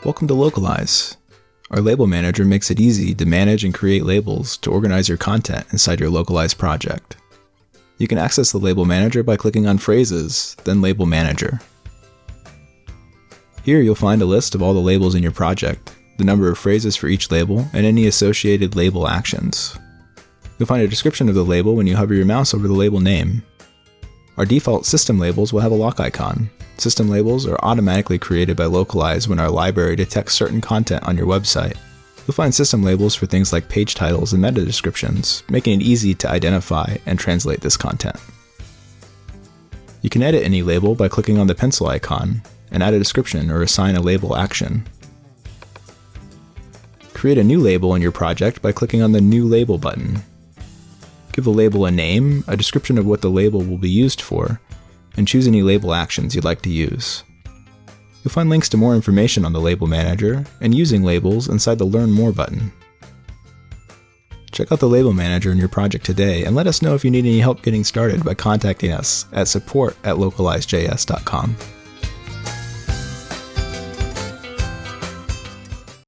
Welcome to Localize. Our label manager makes it easy to manage and create labels to organize your content inside your Localize project. You can access the label manager by clicking on Phrases, then Label Manager. Here you'll find a list of all the labels in your project, the number of phrases for each label, and any associated label actions. You'll find a description of the label when you hover your mouse over the label name. Our default system labels will have a lock icon. System labels are automatically created by Localize when our library detects certain content on your website. You'll find system labels for things like page titles and meta descriptions, making it easy to identify and translate this content. You can edit any label by clicking on the pencil icon and add a description or assign a label action. Create a new label in your project by clicking on the New Label button. Give the label a name, a description of what the label will be used for, and choose any label actions you'd like to use. You'll find links to more information on the Label Manager and using labels inside the Learn More button. Check out the Label Manager in your project today and let us know if you need any help getting started by contacting us at support@localizejs.com.